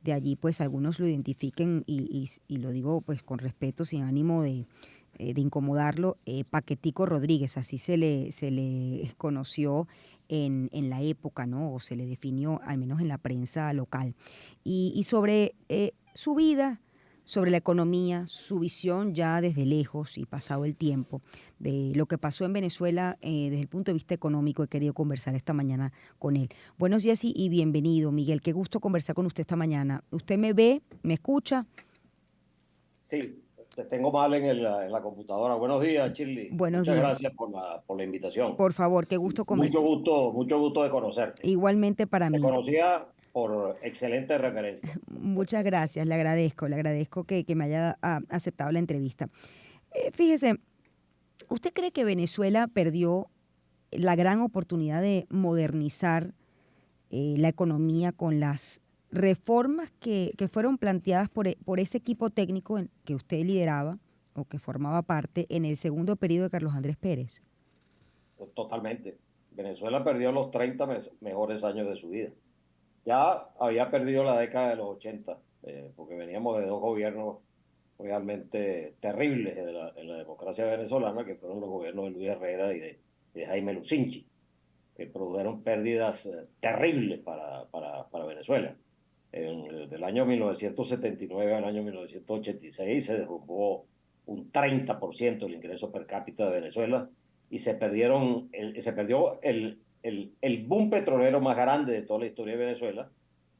de allí pues algunos lo identifiquen y lo digo pues con respeto, sin ánimo de incomodarlo, Paquetico Rodríguez, así se le conoció en la época, ¿no? O se le definió, al menos en la prensa local. Y sobre su vida, sobre la economía, su visión ya desde lejos y pasado el tiempo, de lo que pasó en Venezuela desde el punto de vista económico, he querido conversar esta mañana con él. Buenos días y bienvenido, Miguel. Qué gusto conversar con usted esta mañana. ¿Usted me ve? ¿Me escucha? Sí, te tengo mal en la computadora. Buenos días, Shirley. Buenos Muchas días. gracias por la invitación. Por favor, qué gusto conversar. Mucho gusto de conocerte. Igualmente para Te mí. conocía por excelentes referencias. Muchas gracias, le agradezco que me haya aceptado la entrevista. Fíjese, ¿usted cree que Venezuela perdió la gran oportunidad de modernizar la economía con las reformas que fueron planteadas por ese equipo técnico que usted lideraba o que formaba parte en el segundo periodo de Carlos Andrés Pérez? Totalmente. Venezuela perdió los 30 mejores años de su vida. Ya había perdido la década de los 80, porque veníamos de dos gobiernos realmente terribles en la democracia venezolana, que fueron los gobiernos de Luis Herrera y de Jaime Lucinchi, que produjeron pérdidas terribles para Venezuela. Del año 1979 al año 1986 se derrumbó un 30% el ingreso per cápita de Venezuela y se perdió el boom petrolero más grande de toda la historia de Venezuela,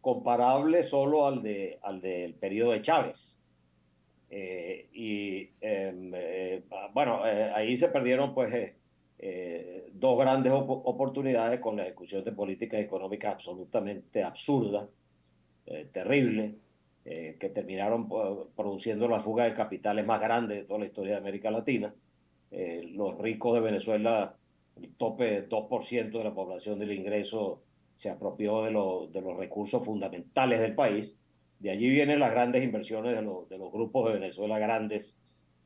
comparable solo al del periodo de Chávez. Bueno, ahí se perdieron pues dos grandes oportunidades con la ejecución de políticas económicas absolutamente absurdas, terribles, que terminaron produciendo la fuga de capitales más grande de toda la historia de América Latina. Los ricos de Venezuela, el tope de 2% de la población del ingreso se apropió de los recursos fundamentales del país. De allí vienen las grandes inversiones de los grupos de Venezuela grandes,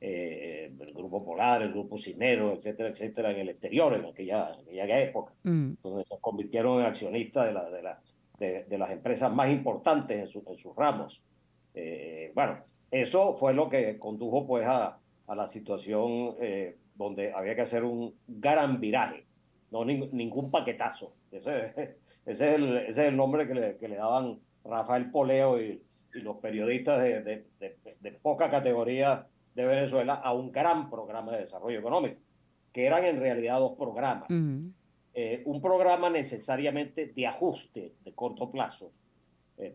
el Grupo Polar, el Grupo Cinero, etcétera, etcétera, en el exterior, en aquella época, Mm. donde se convirtieron en accionistas de las empresas más importantes en sus ramos. Bueno, eso fue lo que condujo pues a la situación donde había que hacer un gran viraje, no ningún paquetazo. Ese es el nombre que le daban Rafael Poleo y los periodistas de poca categoría de Venezuela a un gran programa de desarrollo económico, que eran en realidad dos programas. Ujú. Un programa necesariamente de ajuste de corto plazo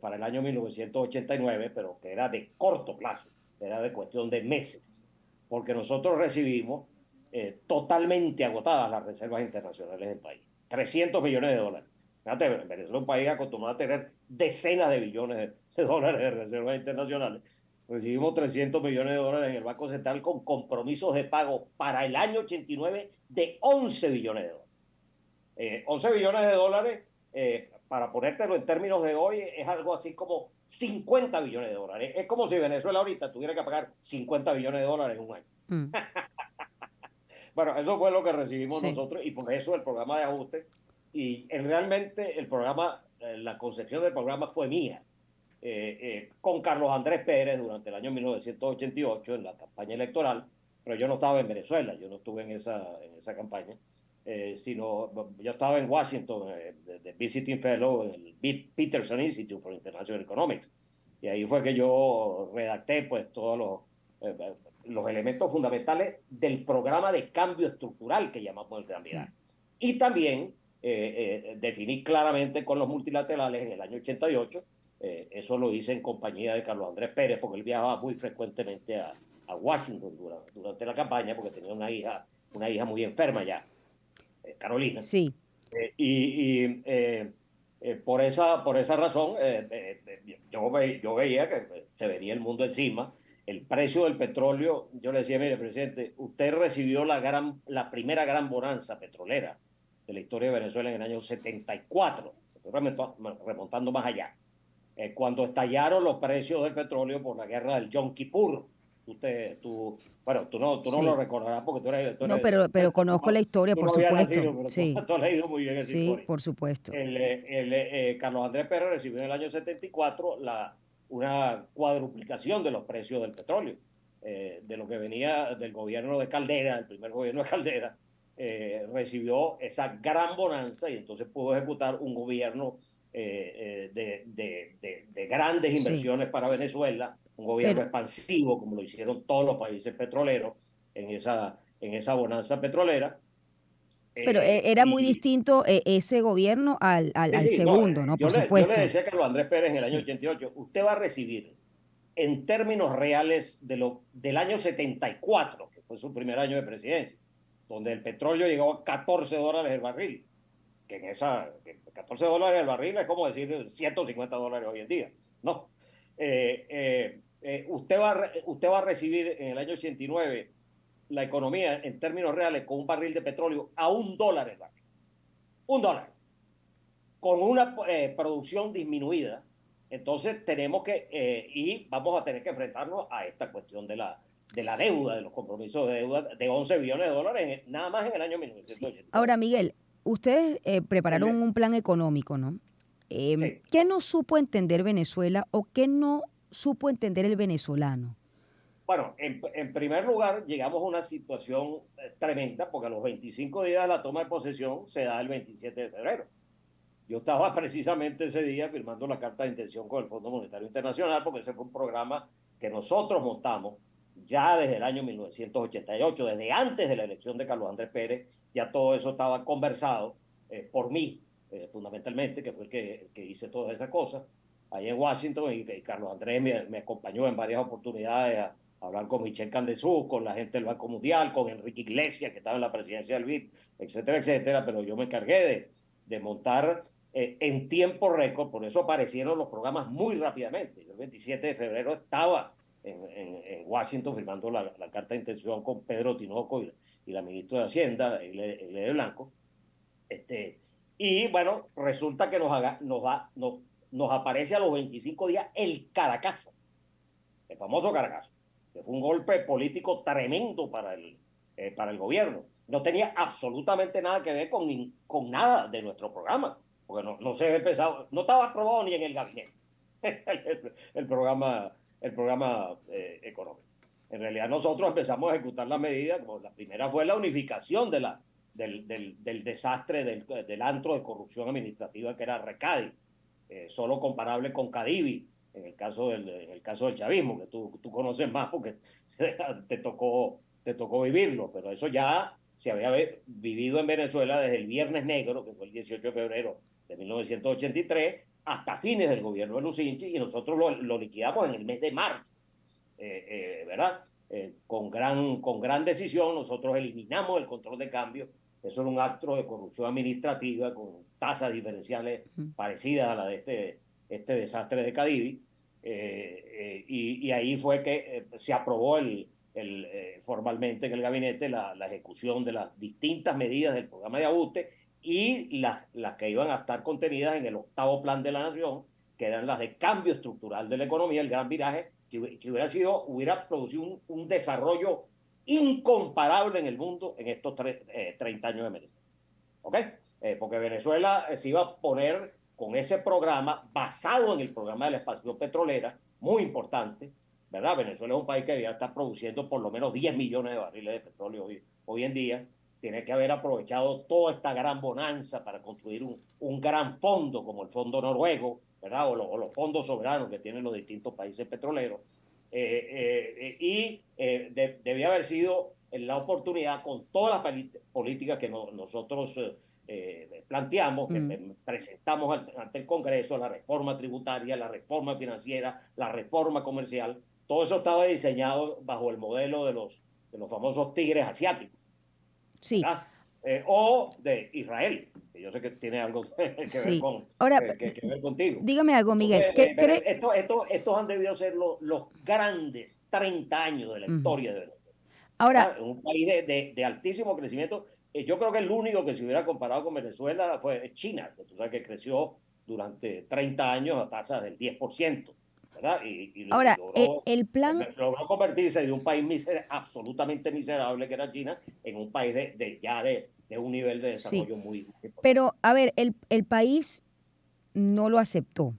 para el año 1989, pero que era de corto plazo, era de cuestión de meses, porque nosotros recibimos totalmente agotadas las reservas internacionales del país, 300 millones de dólares. Fíjate, Venezuela es un país acostumbrado a tener decenas de billones de dólares de reservas internacionales. Recibimos 300 millones de dólares en el Banco Central con compromisos de pago para el año 89 de 11 billones de dólares. 11 billones de dólares, para ponértelo en términos de hoy, es algo así como 50 billones de dólares. Es como si Venezuela ahorita tuviera que pagar 50 billones de dólares en un año. Mm. Bueno, eso fue lo que recibimos Sí. nosotros y por eso el programa de ajuste. Y realmente el programa, la concepción del programa fue mía, con Carlos Andrés Pérez durante el año 1988 en la campaña electoral, pero yo no estaba en Venezuela, yo no estuve en esa campaña, sino yo estaba en Washington de Visiting Fellow en el Peterson Institute for International Economics. Y ahí fue que yo redacté pues todos los elementos fundamentales del programa de cambio estructural que llamamos el Gran Mm. Viraje. Y también definí claramente con los multilaterales en el año 88. Eso lo hice en compañía de Carlos Andrés Pérez, porque él viajaba muy frecuentemente a Washington durante la campaña, porque tenía una hija muy enferma ya, Carolina. Sí. Por esa razón, yo veía que se venía el mundo encima. El precio del petróleo, yo le decía, mire, presidente, usted recibió la primera gran bonanza petrolera de la historia de Venezuela en el año 74, estoy remontando más allá, cuando estallaron los precios del petróleo por la guerra del Yom Kippur. Bueno, tú no lo Sí. recordarás porque No, pero conozco la historia, tú por no habías supuesto. nacido, pero Sí, tú has leído muy bien esa sí, historia. por supuesto. Carlos Andrés Pérez recibió en el año 74 una cuadruplicación de los precios del petróleo, de lo que venía del gobierno de Caldera, el primer gobierno de Caldera, recibió esa gran bonanza y entonces pudo ejecutar un gobierno de grandes Sí, inversiones para Venezuela, un gobierno pero, expansivo, como lo hicieron todos los países petroleros en esa bonanza petrolera. pero era muy Y distinto ese gobierno sí, al sí, no, segundo, ¿no? Por yo le supuesto. decía a Carlos Andrés Pérez en el año Sí. 88, usted va a recibir en términos reales del año 74, que fue su primer año de presidencia, donde el petróleo llegó a $14 el barril, que que $14 el barril es como decir $150 hoy en día, ¿no? Usted va a recibir en el año 89 la economía en términos reales con un barril de petróleo a $1 el barril. $1 con una producción disminuida. Entonces tenemos y vamos a tener que enfrentarnos a esta cuestión de la deuda, de los compromisos de deuda de $11 billones, nada más en el año Sí. 1989. Ahora, Miguel, ustedes prepararon un plan económico, ¿no? Sí. ¿Qué no supo entender Venezuela o qué no supo entender el venezolano? Bueno, en primer lugar, llegamos a una situación tremenda porque a los 25 días de la toma de posesión se da el 27 de febrero. Yo estaba precisamente ese día firmando la carta de intención con el Fondo Monetario Internacional porque ese fue un programa que nosotros montamos ya desde el año 1988, desde antes de la elección de Carlos Andrés Pérez, ya todo eso estaba conversado por mí, fundamentalmente, que fue el que hice todas esas cosas ahí en Washington y Carlos Andrés me acompañó en varias oportunidades a hablar con Michel Candezú, con la gente del Banco Mundial, con Enrique Iglesias, que estaba en la presidencia del BID, etcétera, etcétera, pero yo me encargué de montar en tiempo récord, por eso aparecieron los programas muy rápidamente. Yo el 27 de febrero estaba en Washington firmando la carta de intención con Pedro Tinoco y la ministra de Hacienda, Egle Blanco. Este, y bueno, resulta que nos aparece a los 25 días el Caracazo, el famoso Caracazo, que fue un golpe político tremendo para el gobierno. No tenía absolutamente nada que ver con nada de nuestro programa, porque no se había empezado, no estaba aprobado ni en el gabinete el programa económico. En realidad nosotros empezamos a ejecutar la medida, como la primera fue la unificación del desastre del antro de corrupción administrativa que era Recadi, solo comparable con Cadivi, en el caso del chavismo, que tú conoces más porque te tocó vivirlo, pero eso ya se había vivido en Venezuela desde el Viernes Negro, que fue el 18 de febrero de 1983, hasta fines del gobierno de Lucinchi, y nosotros lo liquidamos en el mes de marzo, ¿verdad? Con gran decisión, nosotros eliminamos el control de cambio. Eso era un acto de corrupción administrativa con tasas diferenciales Mm. parecidas a la de este desastre de Cadivi. Y ahí fue que se aprobó formalmente en el gabinete la ejecución de las distintas medidas del programa de ajuste y las que iban a estar contenidas en el octavo plan de la nación, que eran las de cambio estructural de la economía, el gran viraje, que hubiera producido un desarrollo incomparable en el mundo en estos 30 años de Venezuela. ¿Ok? Porque Venezuela se iba a poner con ese programa basado en el programa de la expansión petrolera, muy importante, ¿verdad? Venezuela es un país que ya está produciendo por lo menos 10 millones de barriles de petróleo hoy en día. Tiene que haber aprovechado toda esta gran bonanza para construir un gran fondo como el fondo noruego, ¿verdad? O los fondos soberanos que tienen los distintos países petroleros. Debía haber sido la oportunidad con todas las políticas que nosotros planteamos, que Mm. presentamos ante el Congreso, la reforma tributaria, la reforma financiera, la reforma comercial, todo eso estaba diseñado bajo el modelo de los famosos tigres asiáticos, Sí, ¿verdad? O de Israel, que yo sé que tiene algo que ver sí. Ahora, que ver contigo. dígame algo, Entonces, Miguel. ¿Qué cree? estos han debido ser los grandes 30 años de la Ujú. historia de Venezuela, Ahora, ¿verdad? En un país de altísimo crecimiento. Yo creo que el único que se hubiera comparado con Venezuela fue China, que tú sabes que creció durante 30 años a tasas del 10%, ¿verdad? Y ahora, el plan, logró convertirse de un país absolutamente miserable que era China en un país de un nivel de sí. desarrollo muy, muy importante. Pero, a ver, el país no lo aceptó.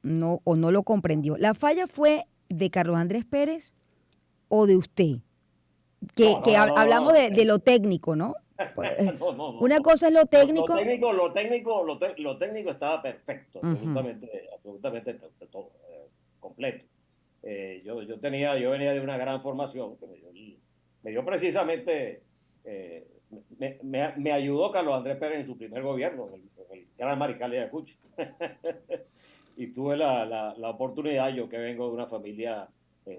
no, o no lo comprendió. ¿La falla fue de Carlos Andrés Pérez o de usted? No, no, no, no, Hablamos no. de lo técnico, ¿no? Pues, No, no, no, una no. cosa es lo Lo técnico. técnico, lo técnico estaba perfecto, Ujú, absolutamente todo, completo. Yo venía de una gran formación que me dio precisamente, me ayudó Carlos Andrés Pérez en su primer gobierno, en el Gran Mariscal de Ayacucho. Y tuve la oportunidad, yo que vengo de una familia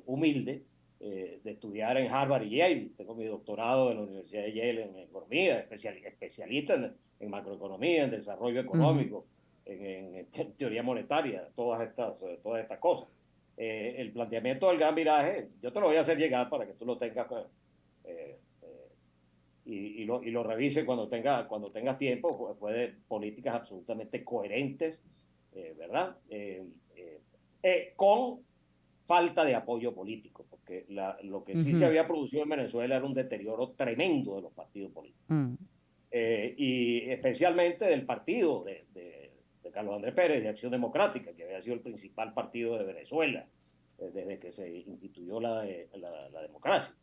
humilde, de estudiar en Harvard y Yale. Tengo mi doctorado en la Universidad de Yale en economía, especialista en macroeconomía, en desarrollo ujú, económico, en teoría monetaria, todas estas cosas. El planteamiento del gran viraje, yo te lo voy a hacer llegar para que tú lo tengas eh, eh, y lo revise cuando tengas tiempo. Fue de políticas absolutamente coherentes, ¿verdad? Con falta de apoyo político, porque lo que sí se ujú, había producido en Venezuela era un deterioro tremendo de los partidos políticos, mm, y especialmente del partido de Carlos Andrés Pérez, de Acción Democrática, que había sido el principal partido de Venezuela desde que se instituyó la democracia.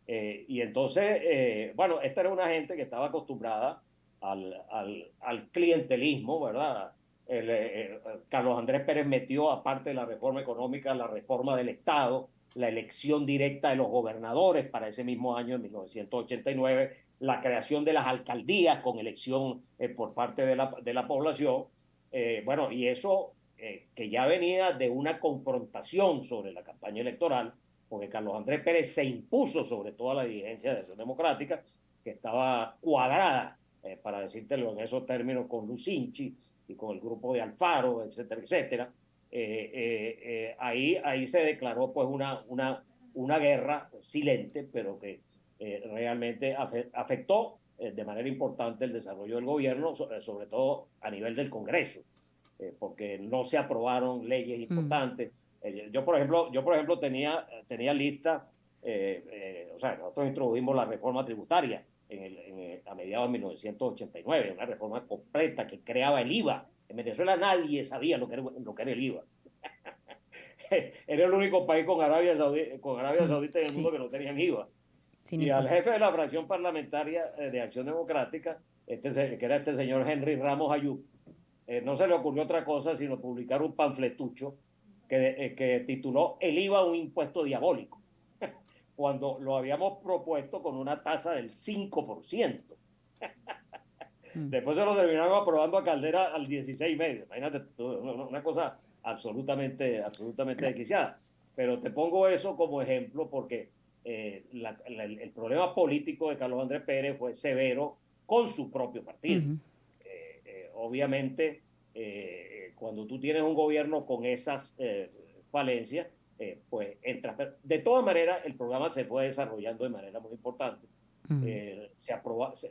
Y entonces, bueno, esta era una gente que estaba acostumbrada al clientelismo, ¿verdad? Carlos Andrés Pérez metió, aparte de la reforma económica, la reforma del Estado, la elección directa de los gobernadores para ese mismo año, en 1989, la creación de las alcaldías con elección por parte de la población. Bueno, y eso que ya venía de una confrontación sobre la campaña electoral, porque Carlos Andrés Pérez se impuso sobre toda la dirigencia de Acción Democrática, que estaba cuadrada, para decírtelo en esos términos, con Lucinchi y con el grupo de Alfaro, etcétera, etcétera. Ahí se declaró pues una guerra silente, pero que realmente afectó de manera importante el desarrollo del gobierno, sobre todo a nivel del Congreso, porque no se aprobaron leyes mm, importantes. Yo por ejemplo tenía lista, o sea, nosotros introdujimos la reforma tributaria a mediados de 1989, una reforma completa que creaba el IVA. En Venezuela nadie sabía lo que era el IVA. Era el único país con Arabia mm, Saudita en el mundo sí, que no tenían IVA. sin Y al impuestos. jefe de la fracción parlamentaria de Acción Democrática, que era este señor Henry Ramos Ayub, no se le ocurrió otra cosa sino publicar un panfletucho que tituló El IVA un impuesto diabólico, cuando lo habíamos propuesto con una tasa del 5%. Mm, Después se lo terminaron aprobando a Caldera al 16,5%. Imagínate, una cosa absolutamente bueno, desquiciada. Pero te pongo eso como ejemplo porque el problema político de Carlos Andrés Pérez fue severo con su propio partido. ujú, Obviamente, cuando tú tienes un gobierno con esas falencias, pues entras. De todas maneras, el programa se fue desarrollando de manera muy importante. ujú, Eh, se aprobó, se,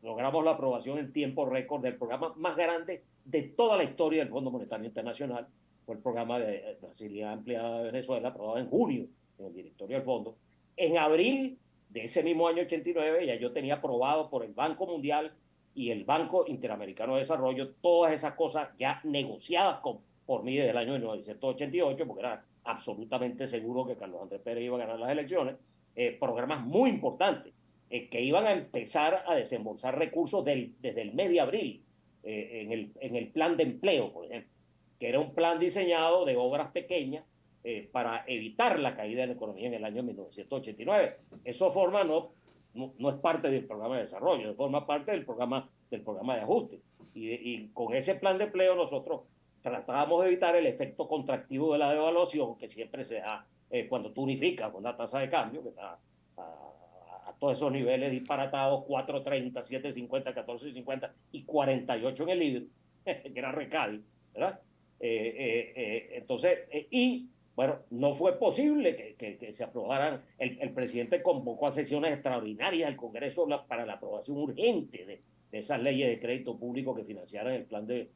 Logramos la aprobación en tiempo récord del programa más grande de toda la historia del Fondo Monetario Internacional. Fue el programa de Facilidad Ampliada de Venezuela, aprobado en junio en el directorio del fondo. En abril de ese mismo año 89 ya yo tenía aprobado por el Banco Mundial y el Banco Interamericano de Desarrollo todas esas cosas ya negociadas por mí desde el año 1988, porque era absolutamente seguro que Carlos Andrés Pérez iba a ganar las elecciones. Programas muy importantes que iban a empezar a desembolsar recursos desde el mes de abril, en el plan de empleo, por ejemplo, que era un plan diseñado de obras pequeñas para evitar la caída de la economía en el año 1989. Eso no es parte del programa de desarrollo, forma parte del programa de ajuste. Y con ese plan de empleo nosotros tratábamos de evitar el efecto contractivo de la devaluación que siempre se da cuando tú unificas con la tasa de cambio, que está a todos esos niveles disparatados, 4.30, 7.50, 14.50 y 48 en el libro, que era Recal, ¿verdad? Entonces, y bueno, no fue posible que se aprobaran. El presidente convocó a sesiones extraordinarias del Congreso para la aprobación urgente de esas leyes de crédito público que financiaran el plan de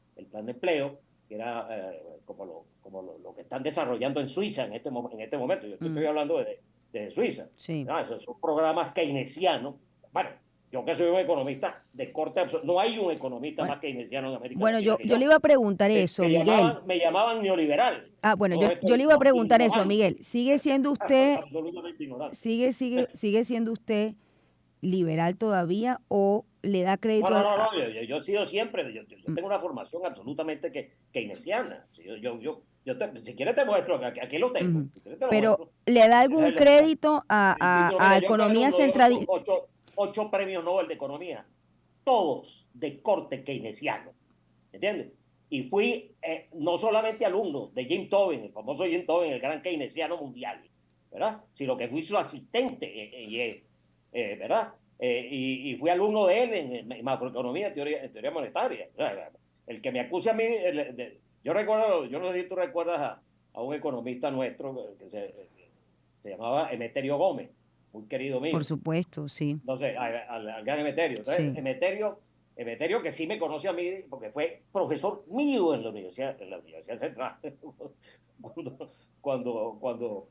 empleo, que era lo que están desarrollando en Suiza en este momento. Yo estoy mm, hablando de Suiza. sí, ¿No? Esos son programas keynesianos. Bueno, Yo que soy un economista de corte absoluto, no hay un economista Bueno, más keynesiano en América bueno, Latina que yo le yo. iba a preguntar eso, Miguel. Me llamaban neoliberal. Bueno, Todo yo esto le iba a no, preguntar eso, ignorante, Miguel. ¿Sigue siendo usted, absolutamente ignorante. sigue siendo usted liberal todavía o le da No, crédito no, al... no, no, yo he sido siempre, yo tengo una formación absolutamente keynesiana. Si quieres te muestro, aquí lo tengo, Ujú. si quieres te lo Pero muestro. ¿le da Tienes algún crédito el título, a mira, yo fui economía alumno de central? ocho premios Nobel de Economía, todos de corte keynesiano, ¿entiendes? Y fui no solamente alumno de Jim Tobin, el famoso Jim Tobin, el gran keynesiano mundial, ¿verdad? Sino que fui su asistente en Yale, ¿verdad? Y fui alumno de él en macroeconomía, en teoría monetaria. O sea, el que me acuse a mí, yo recuerdo, yo no sé si tú recuerdas a un economista nuestro que se llamaba Emeterio Gómez, muy querido Por mío. supuesto, sí, Entonces, al gran Emeterio. Entonces, sí. Emeterio que sí me conoce a mí, porque fue profesor mío en la Universidad Central. cuando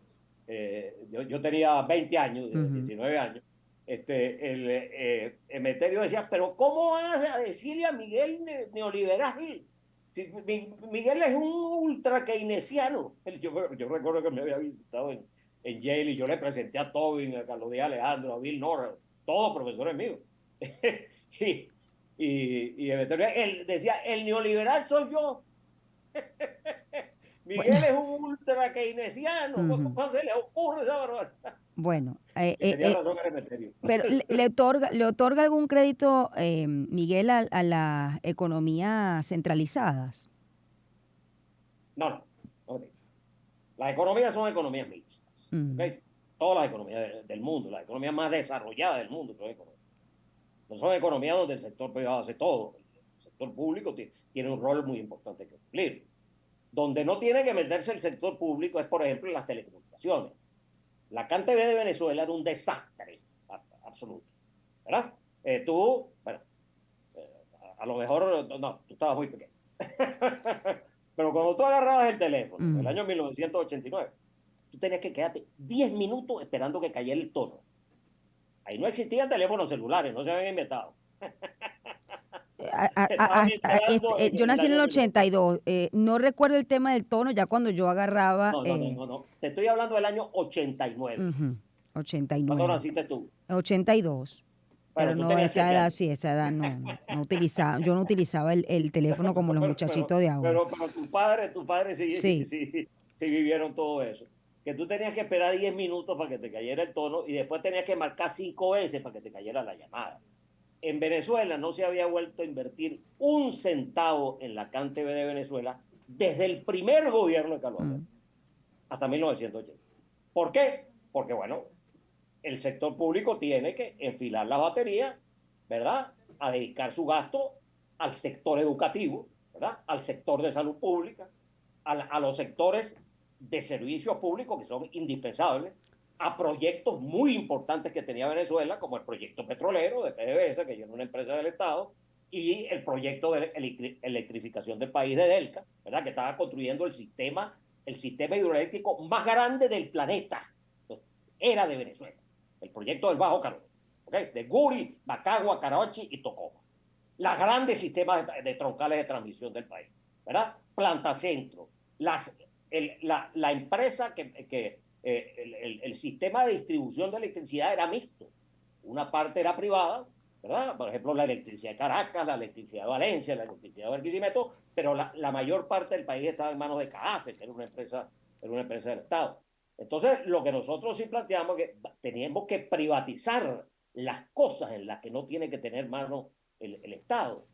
yo tenía 20 años, Ujú. 19 años, Emeterio decía, pero ¿cómo vas a decirle a Miguel neoliberal? Si Miguel es un ultra keynesiano. Yo recuerdo que me había visitado en Yale y yo le presenté a Tobin, a Carlos Díaz Alejandro, a Bill Norris, todos profesores míos. y, él decía, el neoliberal soy yo. Bueno, Miguel es un ultra keynesiano. ujú. ¿Cómo se le ocurre esa barbaridad? Bueno, Que tenía razón el Emeterio. pero le otorga algún crédito, Miguel, a las economías centralizadas? No, no. Okay. Las economías son economías mixtas. Ujú. ¿Okay? Todas las economías del mundo, las economías más desarrolladas del mundo son economías. No son economías donde el sector privado hace todo. El sector público tiene un rol muy importante que cumplir. Donde no tiene que meterse el sector público es, por ejemplo, en las telecomunicaciones. La CanTV de Venezuela era un desastre absoluto, ¿verdad? Bueno, a lo mejor, no, tú estabas muy pequeño. Pero cuando tú agarrabas el teléfono, en el Ujú. año 1989, tú tenías que quedarte 10 minutos esperando que cayera el tono. Ahí no existían teléfonos celulares, no se habían inventado. Estaban entrando Yo en el nací en el año 1989. 82. No recuerdo el tema del tono, ya cuando yo agarraba No, no, no, no, no. Te estoy hablando del año 89. ujú, ¿Cuándo 89, naciste tú? 82. Pero Bueno, tú no, tenías esta 7 edad, años. sí, esa edad no utilizaba, yo no utilizaba el teléfono como los muchachitos de ahora. Pero tus padres Sí, sí vivieron todo eso. Que tú tenías que esperar 10 minutos para que te cayera el tono y después tenías que marcar 5 veces para que te cayera la llamada. En Venezuela no se había vuelto a invertir un centavo en la CanTV de Venezuela desde el primer gobierno de Carlos mm, Alberto hasta 1980. ¿Por qué? Porque, bueno, el sector público tiene que enfilar la batería, ¿verdad? A dedicar su gasto al sector educativo, ¿verdad? Al sector de salud pública, a los sectores de servicios públicos que son indispensables, a proyectos muy importantes que tenía Venezuela, como el proyecto petrolero de PDVSA, que es una empresa del Estado, y el proyecto de electrificación del país de Delca, ¿verdad? Que estaba construyendo el sistema hidroeléctrico más grande del planeta. Era de Venezuela el proyecto del Bajo Carón, ¿okay? De Guri, Bacagua, Carachi y Tocoma. Los grandes sistemas de troncales de transmisión del país, ¿verdad? Planta Centro, la empresa el sistema de distribución de electricidad era mixto. Una parte era privada, ¿verdad? Por ejemplo, la electricidad de Caracas, la electricidad de Valencia, la electricidad de Barquisimeto, pero la mayor parte del país estaba en manos de CAAFE, que era una empresa del Estado. Entonces, lo que nosotros sí planteamos es que teníamos que privatizar las cosas en las que no tiene que tener mano el Estado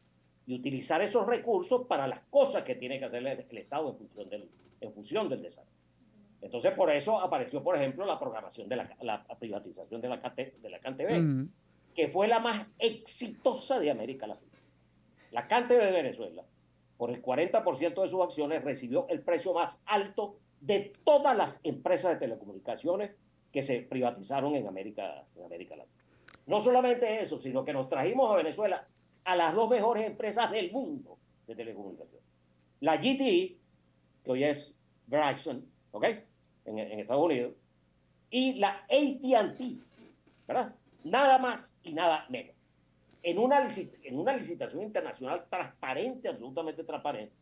y utilizar esos recursos para las cosas que tiene que hacer el Estado en función del desarrollo. Entonces, por eso apareció, por ejemplo, la programación de la privatización de la CanTV, ujú, que fue la más exitosa de América Latina. La CanTV de Venezuela, por el 40% de sus acciones, recibió el precio más alto de todas las empresas de telecomunicaciones que se privatizaron en América Latina. No solamente eso, sino que nos trajimos a Venezuela a las dos mejores empresas del mundo de telecomunicaciones. La GTE, que hoy es Verizon, ¿ok? En Estados Unidos, y la AT&T, ¿verdad? Nada más y nada menos. en una licitación internacional transparente, absolutamente transparente,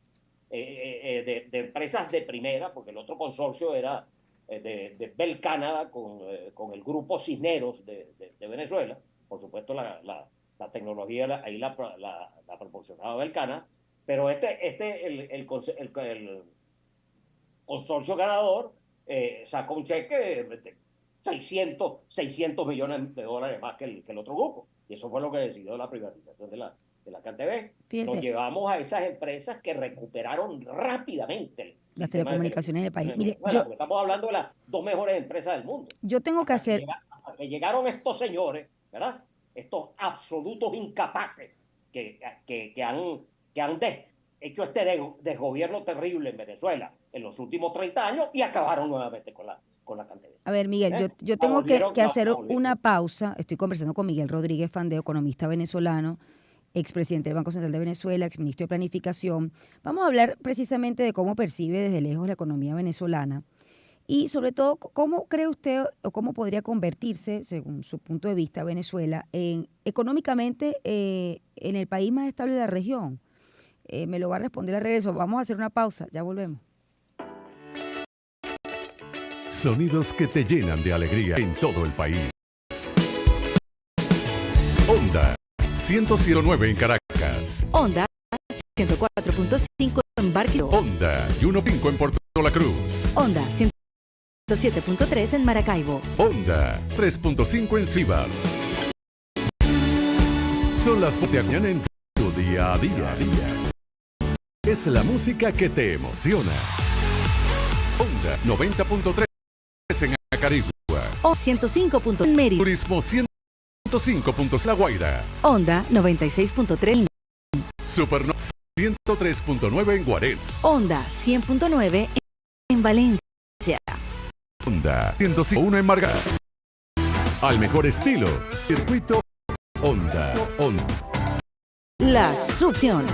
de empresas de primera, porque el otro consorcio era de Bell Canada con el grupo Cisneros de Venezuela. Por supuesto, la tecnología ahí la proporcionaba Bell Canada, pero el consorcio ganador sacó un cheque de 600 millones de dólares más que el otro grupo. Y eso fue lo que decidió la privatización de la CanTV. Fíjense, Nos llevamos a esas empresas que recuperaron rápidamente las telecomunicaciones en el país. Mire, porque estamos hablando de las dos mejores empresas del mundo. Yo tengo que hacer... Hasta que llegaron estos señores, ¿verdad? Estos absolutos incapaces que han hecho este desgobierno terrible en Venezuela en los últimos 30 años y acabaron nuevamente con la CanTV. A ver, Miguel, yo tengo que hacer una pausa. Estoy conversando con Miguel Rodríguez Fandeo, economista venezolano, expresidente del Banco Central de Venezuela, exministro de Planificación. Vamos a hablar precisamente de cómo percibe desde lejos la economía venezolana y sobre todo cómo cree usted o cómo podría convertirse, según su punto de vista, Venezuela económicamente en el país más estable de la región. Me lo va a responder al regreso. Vamos a hacer una pausa, ya volvemos. Sonidos que te llenan de alegría en todo el país. Onda 100.9 en Caracas. Onda 104.5 en Barquisimeto. Onda 1.5 en Puerto La Cruz. Onda 107.3 en Maracaibo. Onda 3.5 en Cíbar. Son las que te acompañan en tu día a día. Es la música que te emociona. Onda 90.3 en Acarigua. O 105. en Mérida. Turismo 105. La Guaira. Onda 96.3 Supernova 103.9 en Guaretz. Onda 100.9 en Valencia. Onda 105.1 en Marga. Al mejor estilo. Circuito Onda. La Subción.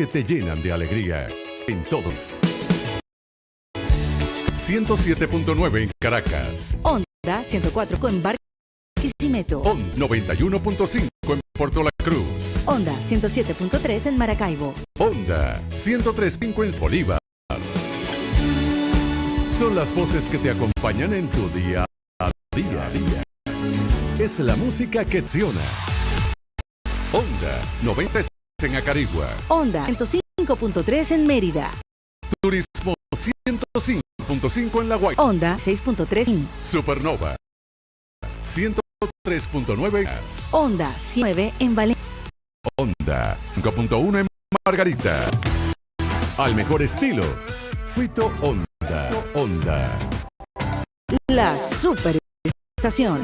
Que te llenan de alegría en todos. 107.9 en Caracas. Onda 104 en Barquisimeto. Onda 91.5 en Puerto La Cruz. Onda 107.3 en Maracaibo. Onda 103.5 en Bolívar. Son las voces que te acompañan en tu día a día. Es la música que acciona. Onda 96 en Acarigua. Onda 105.3 en Mérida. Turismo 105 100.5 en La Guaira. Onda 6.3. Supernova 103.9. Onda 9 en Valencia. Onda 5.1 en Margarita. Al mejor estilo, Cito Onda. Onda. La Superestación.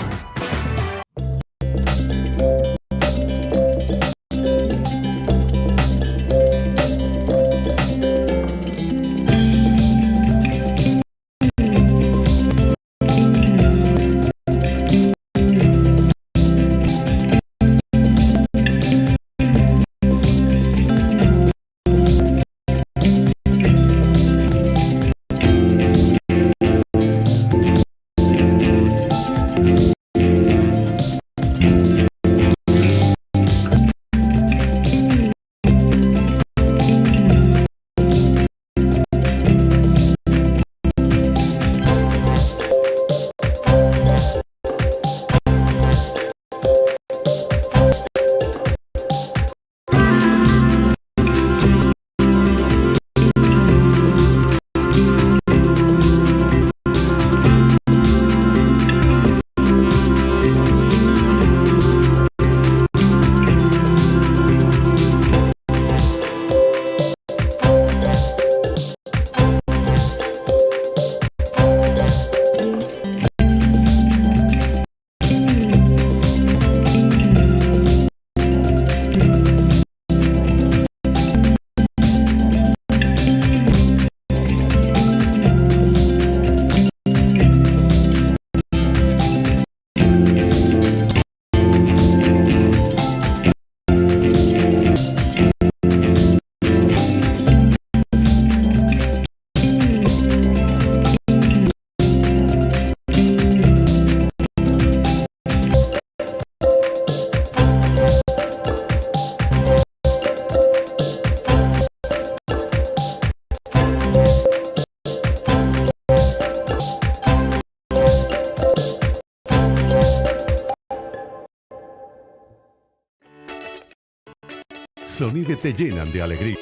Sonido te llenan de alegría.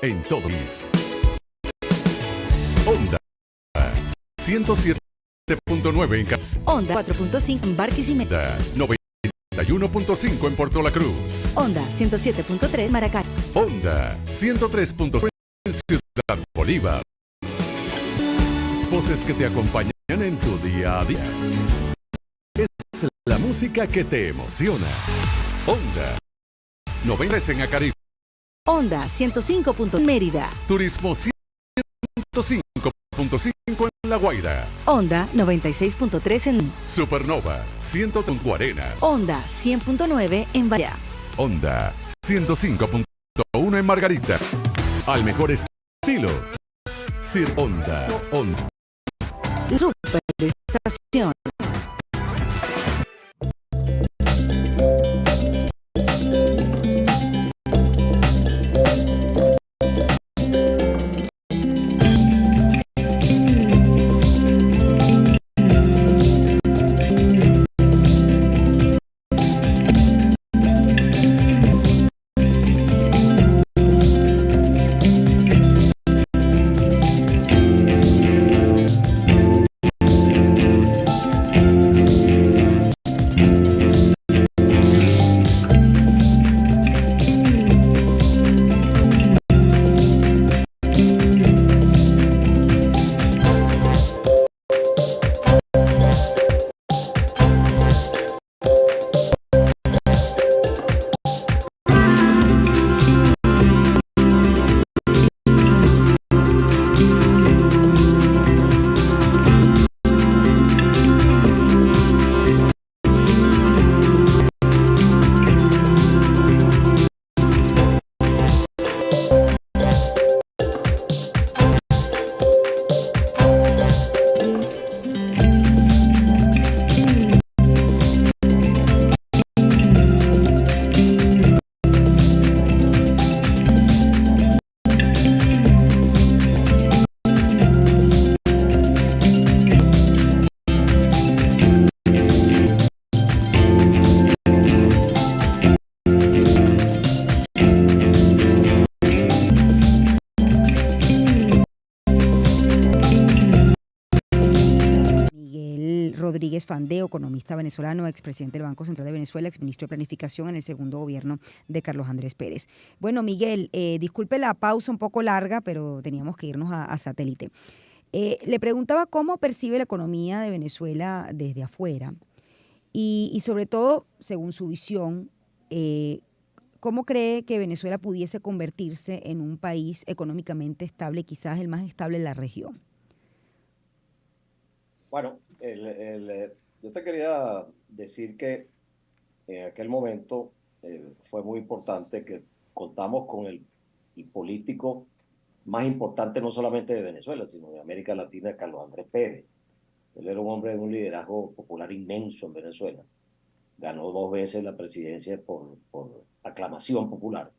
En todo país. Onda 107.9 en Cas. Onda 4.5 en Barquisimeto. Onda 91.5 en Puerto La Cruz. Onda 107.3 Maracay. Onda 103.5 en Ciudad Bolívar. Voces que te acompañan en tu día a día. Es la música que te emociona. Onda 90 en Acaribe. Onda 105. Mérida. Turismo 105.5 en La Guaira. Onda 96.3 en Supernova 100.40. Onda 100.9 en Bahía. Onda 105.1 en Margarita. Al mejor estilo, Sir Onda. Onda. Superestación. Rodríguez Fandeo, economista venezolano, expresidente del Banco Central de Venezuela, exministro de Planificación en el segundo gobierno de Carlos Andrés Pérez. Bueno, Miguel, disculpe la pausa un poco larga, pero teníamos que irnos a satélite. Le preguntaba cómo percibe la economía de Venezuela desde afuera y sobre todo, según su visión, ¿cómo cree que Venezuela pudiese convertirse en un país económicamente estable, quizás el más estable de la región? Bueno, yo te quería decir que en aquel momento fue muy importante que contamos con el político más importante no solamente de Venezuela, sino de América Latina, Carlos Andrés Pérez. Él era un hombre de un liderazgo popular inmenso en Venezuela. Ganó 2 veces la presidencia por aclamación popular.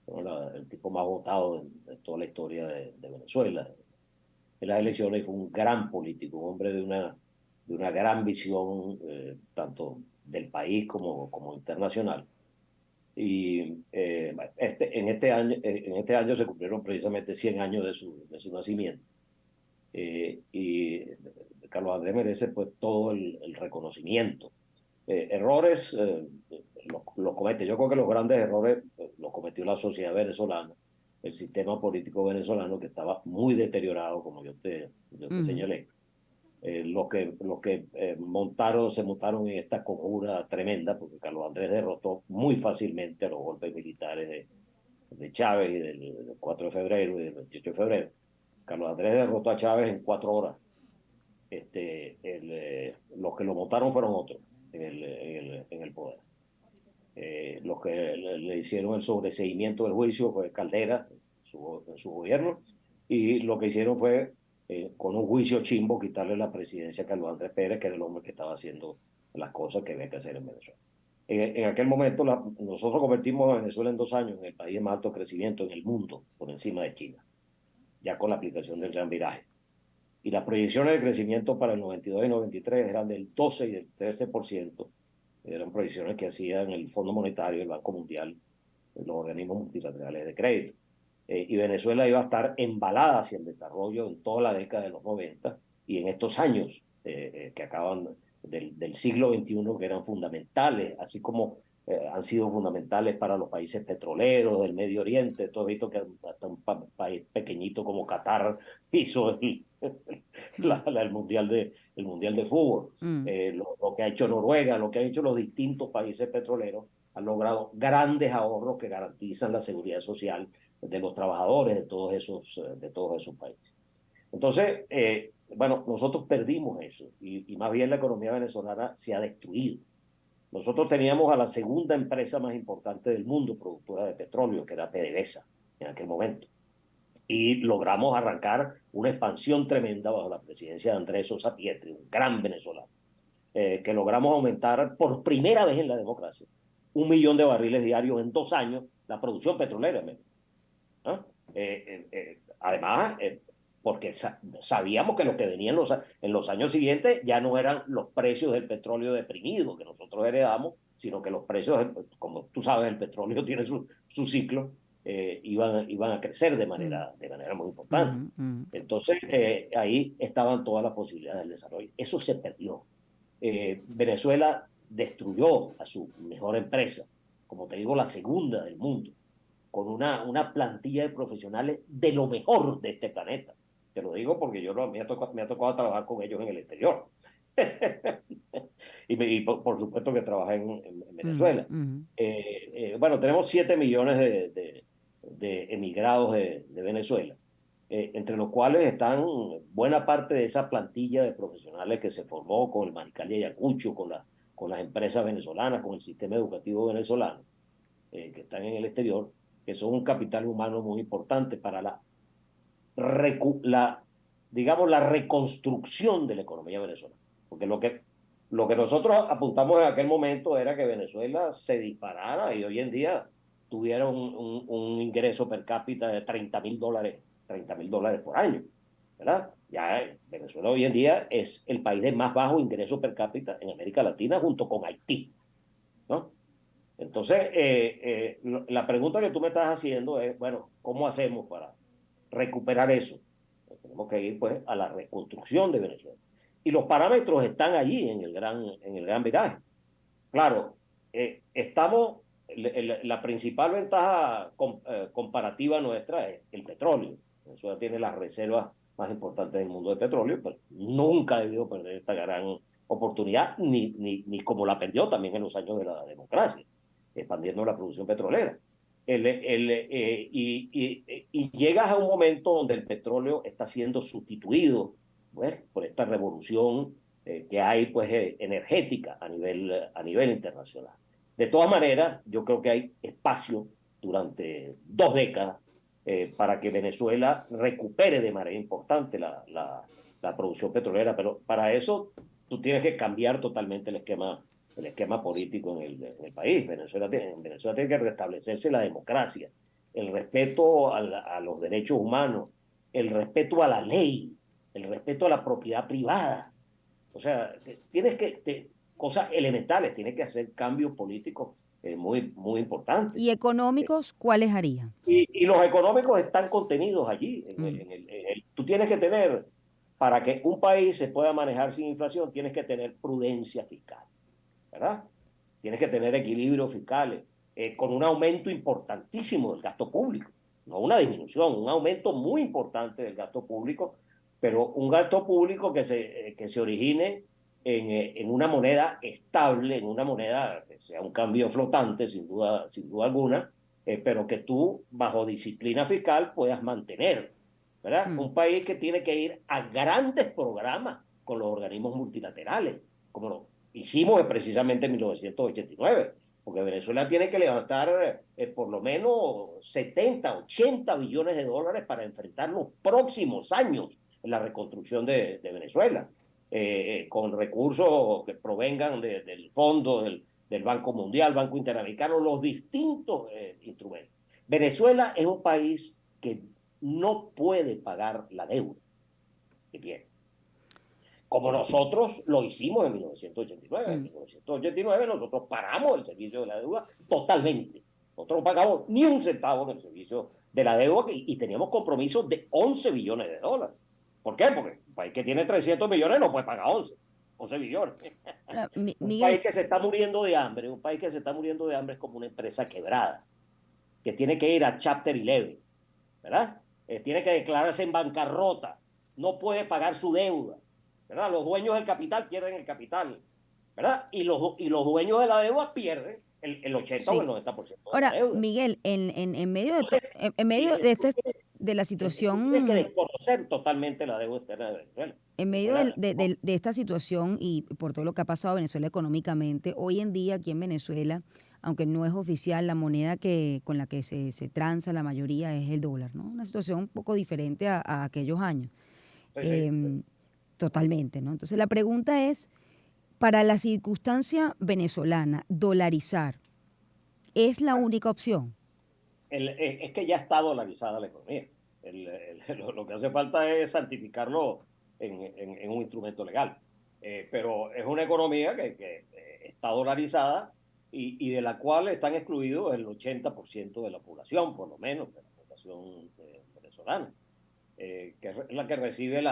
Fue el tipo más votado de toda la historia de Venezuela en las elecciones y fue un gran político, un hombre de una gran visión, tanto del país como internacional. Y en este año se cumplieron precisamente 100 años de su nacimiento. Y Carlos Andrés merece pues todo el reconocimiento. Errores los comete. Yo creo que los grandes errores los cometió la sociedad venezolana, el sistema político venezolano que estaba muy deteriorado, como yo te señalé. Los que se montaron en esta conjura tremenda, porque Carlos Andrés derrotó muy fácilmente a los golpes militares de Chávez y del 4 de febrero y del 28 de febrero. Carlos Andrés derrotó a Chávez en 4 horas. Los que lo montaron fueron otros en el poder. Los que le hicieron el sobreseimiento del juicio fue Caldera, en su gobierno, y lo que hicieron fue, con un juicio chimbo, quitarle la presidencia a Carlos Andrés Pérez, que era el hombre que estaba haciendo las cosas que había que hacer en Venezuela. En aquel momento, nosotros convertimos a Venezuela en 2 años en el país de más alto crecimiento en el mundo, por encima de China, ya con la aplicación del Gran Viraje. Y las proyecciones de crecimiento para el 92 y 93 eran del 12 y del 13%. Eran proyecciones que hacían el Fondo Monetario, el Banco Mundial, los organismos multilaterales de crédito. Y Venezuela iba a estar embalada hacia el desarrollo en toda la década de los 90 y en estos años que acaban del siglo XXI, que eran fundamentales, así como han sido fundamentales para los países petroleros del Medio Oriente. Tú has visto que hasta un país pequeñito como Qatar hizo el mundial de fútbol. Lo que ha hecho Noruega, lo que han hecho los distintos países petroleros, han logrado grandes ahorros que garantizan la seguridad social de los trabajadores de todos esos países. Entonces, bueno, nosotros perdimos eso y más bien la economía venezolana se ha destruido. Nosotros teníamos a la segunda empresa más importante del mundo, productora de petróleo, que era PDVSA en aquel momento. Y logramos arrancar una expansión tremenda bajo la presidencia de Andrés Sosa Pietri, un gran venezolano, que logramos aumentar por primera vez en la democracia 1 millón de barriles diarios en 2 años la producción petrolera en México. ¿Ah? Además, porque sabíamos que lo que venía en los años siguientes ya no eran los precios del petróleo deprimido que nosotros heredamos, sino que los precios, como tú sabes, el petróleo tiene su ciclo, iban a crecer de manera muy importante. Entonces, ahí estaban todas las posibilidades del desarrollo. Eso se perdió. Venezuela destruyó a su mejor empresa, como te digo, la segunda del mundo, con una plantilla de profesionales de lo mejor de este planeta. Te lo digo porque me ha tocado trabajar con ellos en el exterior. y por supuesto que trabajé en Venezuela. Bueno, tenemos 7 millones de emigrados de Venezuela, entre los cuales están buena parte de esa plantilla de profesionales que se formó con el Mariscal de Ayacucho, con las empresas venezolanas, con el sistema educativo venezolano, que están en el exterior, que son un capital humano muy importante para digamos, la reconstrucción de la economía venezolana. Porque lo que nosotros apuntamos en aquel momento era que Venezuela se disparara y hoy en día tuviera un ingreso per cápita de $30,000 por año, ¿verdad? Ya Venezuela hoy en día es el país de más bajo ingreso per cápita en América Latina junto con Haití, ¿no? Entonces, la pregunta que tú me estás haciendo es, bueno, ¿cómo hacemos para recuperar eso? Tenemos que ir pues a la reconstrucción de Venezuela. y los parámetros están allí en el gran viraje. Claro, la principal ventaja comparativa nuestra es el petróleo. Venezuela tiene las reservas más importantes del mundo de petróleo, pero nunca ha debido perder esta gran oportunidad, ni como la perdió también en los años de la democracia, expandiendo la producción petrolera. Y llegas a un momento donde el petróleo está siendo sustituido, pues, por esta revolución que hay, pues, energética a nivel internacional. De todas maneras, yo creo que hay espacio durante 2 décadas para que Venezuela recupere de manera importante la producción petrolera, pero para eso tú tienes que cambiar totalmente el esquema político en el país. Venezuela tiene que restablecerse la democracia, el respeto a los derechos humanos, el respeto a la ley, el respeto a la propiedad privada. O sea, cosas elementales, tienes que hacer cambios políticos muy, muy importantes. ¿Y económicos cuáles haría? Y los económicos están contenidos allí. Tú tienes que tener, para que un país se pueda manejar sin inflación, tienes que tener prudencia fiscal, ¿verdad? Tienes que tener equilibrios fiscales, con un aumento importantísimo del gasto público, no una disminución, un aumento muy importante del gasto público, pero un gasto público que se origine en una moneda estable, en una moneda que sea un cambio flotante, sin duda alguna, pero que tú, bajo disciplina fiscal, puedas mantener, ¿verdad? Un país que tiene que ir a grandes programas con los organismos multilaterales, como lo hicimos precisamente en 1989, porque Venezuela tiene que levantar por lo menos 70, 80 billones de dólares para enfrentar los próximos años en la reconstrucción de Venezuela, con recursos que provengan del fondo del Banco Mundial, Banco Interamericano, los distintos instrumentos. Venezuela es un país que no puede pagar la deuda que tiene, como nosotros lo hicimos en 1989. En 1989 nosotros paramos el servicio de la deuda totalmente. Nosotros no pagamos ni un centavo en el servicio de la deuda y teníamos compromisos de 11 billones de dólares. ¿Por qué? Porque un país que tiene 300 millones no puede pagar 11 billones. Un país que se está muriendo de hambre, es como una empresa quebrada, que tiene que ir a Chapter 11, ¿verdad? Tiene que declararse en bancarrota, no puede pagar su deuda, ¿verdad? Los dueños del capital pierden el capital, ¿verdad? Y los dueños de la deuda pierden el 80 o el 90% de la Ahora, deuda. Miguel, en medio de, Entonces, en medio de, de la tú tienes que situación, desconocer totalmente la deuda externa de Venezuela. en medio de esta situación y por todo lo que ha pasado en Venezuela económicamente, hoy en día aquí en Venezuela, aunque no es oficial, la moneda con la que se transa la mayoría es el dólar, ¿no? Una situación un poco diferente a aquellos años. Totalmente, ¿no? Entonces la pregunta es, para la circunstancia venezolana, dolarizar, ¿es la única opción? Es que ya está dolarizada la economía. Lo que hace falta es santificarlo en un instrumento legal. Pero es una economía que está dolarizada y de la cual están excluidos el 80% de la población, por lo menos, de la población venezolana, que es la que recibe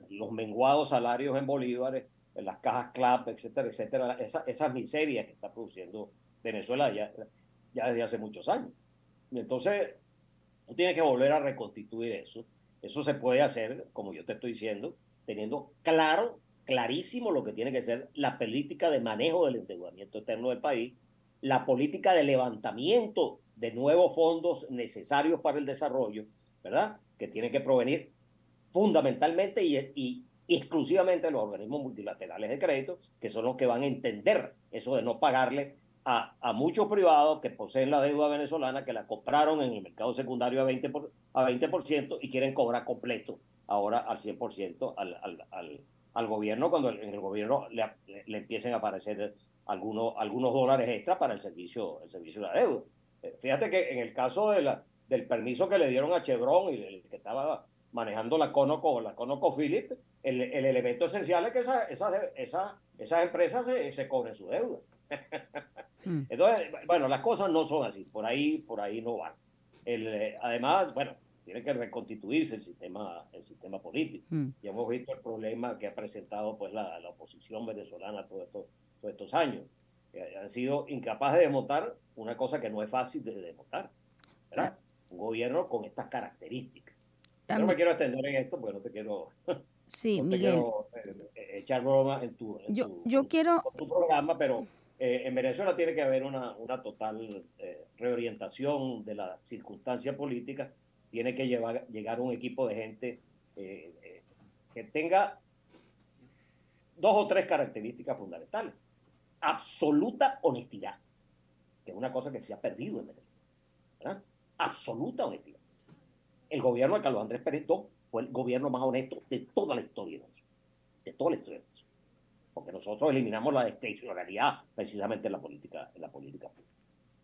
los menguados salarios en bolívares, en las cajas CLAP, etcétera, etcétera. Esas miserias que está produciendo Venezuela ya desde hace muchos años. Entonces, tú tienes que volver a reconstituir eso. Eso se puede hacer, como yo te estoy diciendo, teniendo clarísimo lo que tiene que ser la política de manejo del endeudamiento externo del país, la política de levantamiento de nuevos fondos necesarios para el desarrollo, ¿verdad? Que tiene que provenir fundamentalmente y exclusivamente de los organismos multilaterales de crédito, que son los que van a entender eso de no pagarle a muchos privados que poseen la deuda venezolana, que la compraron en el mercado secundario a 20% y quieren cobrar completo ahora al 100% al gobierno, cuando en el gobierno le empiecen a aparecer algunos dólares extra para el servicio de la deuda. Fíjate que en el caso del permiso que le dieron a Chevron y el que estaba manejando la ConocoPhillips, el elemento esencial es que esas empresas se cobren su deuda. Entonces, bueno, las cosas no son así, por ahí no van. Además, bueno, tiene que reconstituirse el sistema político. Y hemos visto el problema que ha presentado pues la oposición venezolana todos estos años. Han sido incapaces de desmontar una cosa que no es fácil de desmontar, ¿verdad? Un gobierno con estas características. Yo no me quiero extender en esto porque no te quiero, Sí, no te Miguel. quiero echar broma Yo quiero, con tu programa, pero en Venezuela tiene que haber una total reorientación de la circunstancia política. Tiene que llegar un equipo de gente que tenga dos o tres características fundamentales. Absoluta honestidad, que es una cosa que se ha perdido en Venezuela, ¿verdad? Absoluta honestidad. El gobierno de Carlos Andrés Pérez fue el gobierno más honesto de toda la historia de Venezuela. De toda la historia de Venezuela. Porque nosotros eliminamos la discrecionalidad precisamente en la política pública.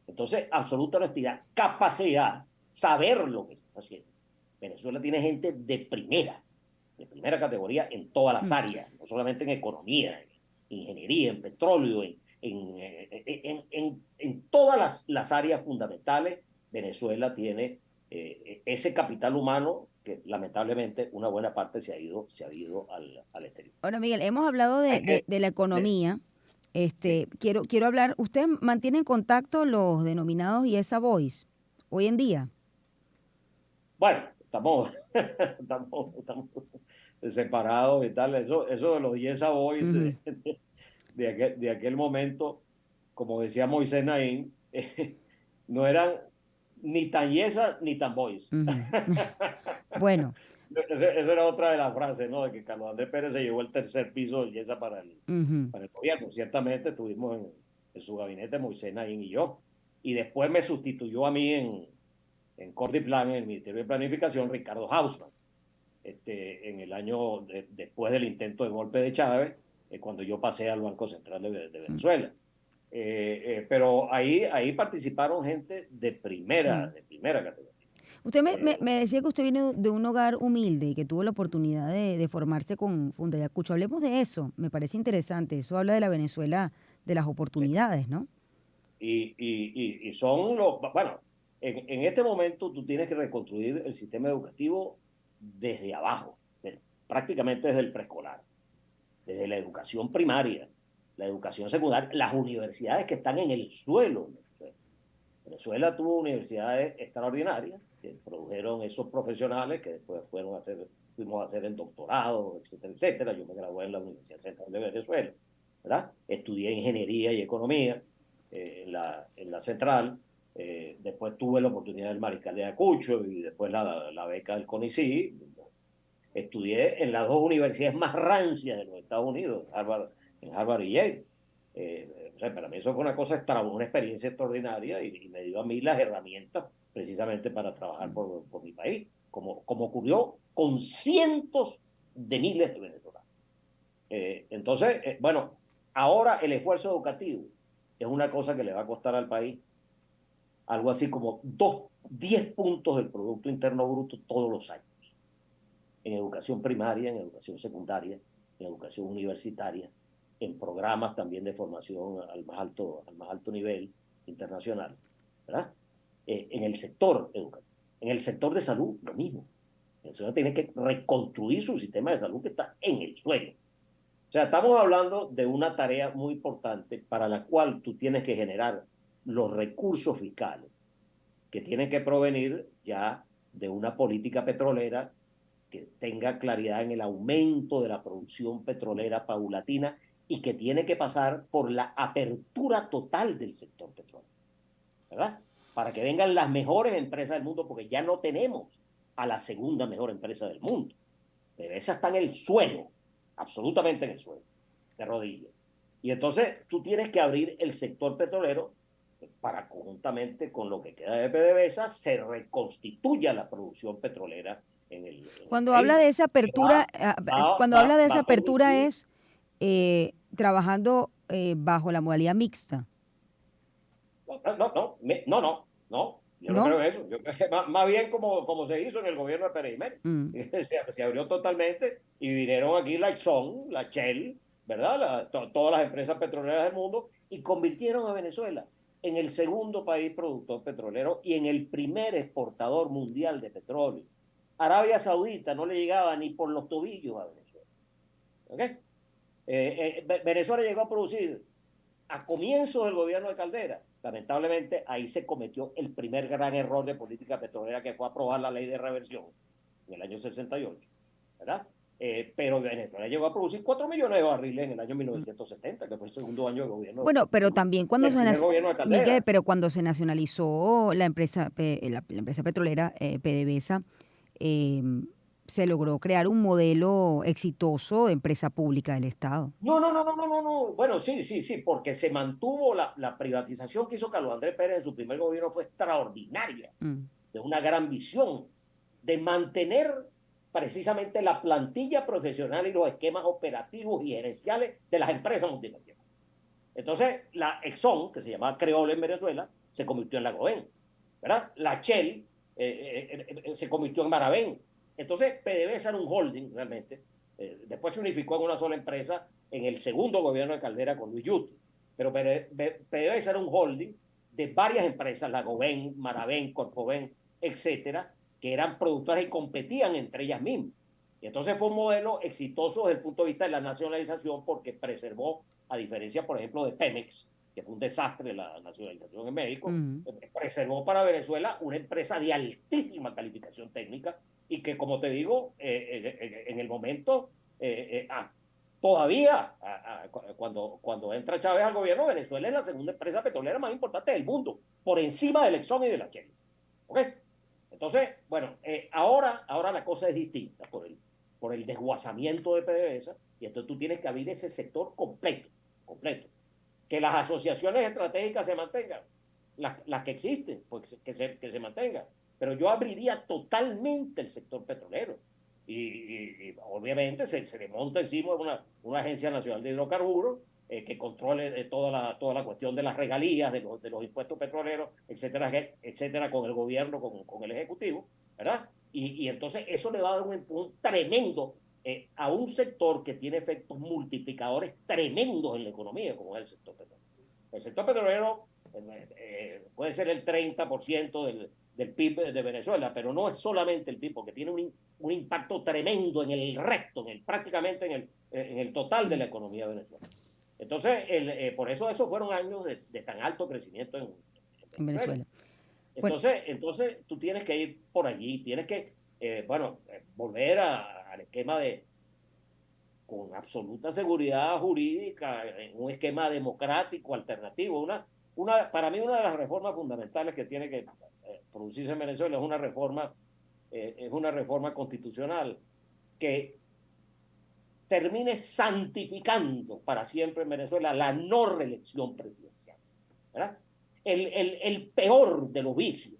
Entonces, absoluta honestidad, capacidad, saber lo que se está haciendo. Venezuela tiene gente de primera categoría en todas las áreas, no solamente en economía, en ingeniería, en petróleo, en todas las áreas fundamentales. Venezuela tiene ese capital humano que lamentablemente una buena parte se ha ido al exterior. ahora Miguel, hemos hablado de la economía. Sí. Quiero hablar, ¿usted mantiene en contacto los denominados YESA Boys hoy en día? Bueno, estamos separados y tal. Eso de los Yesa Boys de aquel momento, como decía Moisés Naín, no eran ni tan Yesa ni tan Boys. Bueno. Esa era otra de las frases, ¿no? De que Carlos Andrés Pérez se llevó el tercer piso de Yesa para el gobierno. Ciertamente estuvimos en su gabinete Moisés Naín y yo. Y después me sustituyó a mí en Cordiplan, en el Ministerio de Planificación, Ricardo Hausmann, en el año después del intento de golpe de Chávez, cuando yo pasé al Banco Central de Venezuela. Pero ahí participaron gente de primera categoría. Usted me decía que usted viene de un hogar humilde y que tuvo la oportunidad de formarse con Fundayacucho. Hablemos de eso, me parece interesante. Eso habla de la Venezuela, de las oportunidades, ¿no? Y son los... Bueno, en este momento tú tienes que reconstruir el sistema educativo desde abajo, prácticamente desde el preescolar, desde la educación primaria, la educación secundaria, las universidades que están en el suelo. Venezuela tuvo universidades extraordinarias que produjeron esos profesionales que después fuimos a hacer el doctorado, etcétera, etcétera. Yo me gradué en la Universidad Central de Venezuela, ¿verdad? Estudié ingeniería y economía en la Central. Después tuve la oportunidad del Mariscal de Ayacucho y después la beca del CONICYT. Estudié en las dos universidades más rancias de los Estados Unidos, en Harvard y Yale. O sea, para mí eso fue una experiencia extraordinaria y me dio a mí las herramientas precisamente para trabajar por mi país, como ocurrió con cientos de miles de venezolanos. Entonces, bueno, ahora el esfuerzo educativo es una cosa que le va a costar al país algo así como 10 puntos del Producto Interno Bruto todos los años. En educación primaria, en educación secundaria, en educación universitaria, en programas también de formación al más alto nivel internacional, ¿verdad? En el sector educativo. En el sector de salud, lo mismo. Venezuela tiene que reconstruir su sistema de salud que está en el suelo. O sea, estamos hablando de una tarea muy importante para la cual tú tienes que generar los recursos fiscales que tienen que provenir ya de una política petrolera que tenga claridad en el aumento de la producción petrolera paulatina y que tiene que pasar por la apertura total del sector petrolero, ¿verdad? Para que vengan las mejores empresas del mundo, porque ya no tenemos a la segunda mejor empresa del mundo. Pero esa está en el suelo, absolutamente en el suelo, de rodillas. Y entonces tú tienes que abrir el sector petrolero para conjuntamente con lo que queda de PDVSA se reconstituya la producción petrolera cuando habla de esa apertura, habla de esa apertura es trabajando bajo la modalidad mixta. No. Yo no creo eso. Yo creo que más bien como se hizo en el gobierno de Pérez Jiménez. Se abrió totalmente y vinieron aquí la Exxon, la Shell, ¿verdad? Todas las empresas petroleras del mundo y convirtieron a Venezuela en el segundo país productor petrolero y en el primer exportador mundial de petróleo. Arabia Saudita no le llegaba ni por los tobillos a Venezuela. ¿Ok? Venezuela llegó a producir a comienzos del gobierno de Caldera. Lamentablemente, ahí se cometió el primer gran error de política petrolera, que fue aprobar la ley de reversión en el año 68, ¿verdad? Pero Venezuela llegó a producir 4 millones de barriles en el año 1970, que fue el segundo año de gobierno Bueno, pero también cuando del primer gobierno de Miguel, Caldera. pero cuando se nacionalizó la empresa, la empresa petrolera PDVSA, eh, se logró crear un modelo exitoso de empresa pública del Estado. No. Bueno, sí, porque se mantuvo la privatización que hizo Carlos Andrés Pérez en su primer gobierno fue extraordinaria, de una gran visión, de mantener precisamente la plantilla profesional y los esquemas operativos y gerenciales de las empresas multinacionales. Entonces, la Exxon, que se llamaba Creole en Venezuela, se convirtió en la Goven, ¿verdad? La Shell se convirtió en Maravén. Entonces, PDVSA era un holding realmente. Después se unificó en una sola empresa en el segundo gobierno de Caldera con Luis Yuti. Pero PDVSA era un holding de varias empresas, la Goven, Maravén, Corpoven, etcétera, que eran productoras y competían entre ellas mismas. Y entonces fue un modelo exitoso desde el punto de vista de la nacionalización porque preservó, a diferencia, por ejemplo, de Pemex, que fue un desastre la nacionalización en México, preservó para Venezuela una empresa de altísima calificación técnica y que, como te digo, en el momento, todavía, cuando entra Chávez al gobierno, Venezuela es la segunda empresa petrolera más importante del mundo, por encima del Exxon y de la Shell. ¿Ok? Entonces, bueno, ahora la cosa es distinta por el desguazamiento de PDVSA, y entonces tú tienes que abrir ese sector completo. Que las asociaciones estratégicas se mantengan, las que existen, pues que se mantengan. Pero yo abriría totalmente el sector petrolero. Y obviamente se le monta encima una Agencia Nacional de Hidrocarburos que controle toda la cuestión de las regalías, de los impuestos petroleros, etcétera, con el gobierno, con el Ejecutivo, ¿verdad? Y entonces eso le va a dar un tremendo a un sector que tiene efectos multiplicadores tremendos en la economía, como es el sector petrolero. El sector petrolero puede ser el 30% del PIB de Venezuela, pero no es solamente el PIB, porque tiene un impacto tremendo en el resto, prácticamente en el total de la economía de Venezuela. Entonces, por eso esos fueron años de tan alto crecimiento en Venezuela. Entonces, tú tienes que ir por allí, tienes que, volver al esquema con absoluta seguridad jurídica, un esquema democrático, alternativo. Para mí, una de las reformas fundamentales que tiene que producirse en Venezuela es una reforma constitucional que termine santificando para siempre en Venezuela la no reelección presidencial, ¿verdad? El peor de los vicios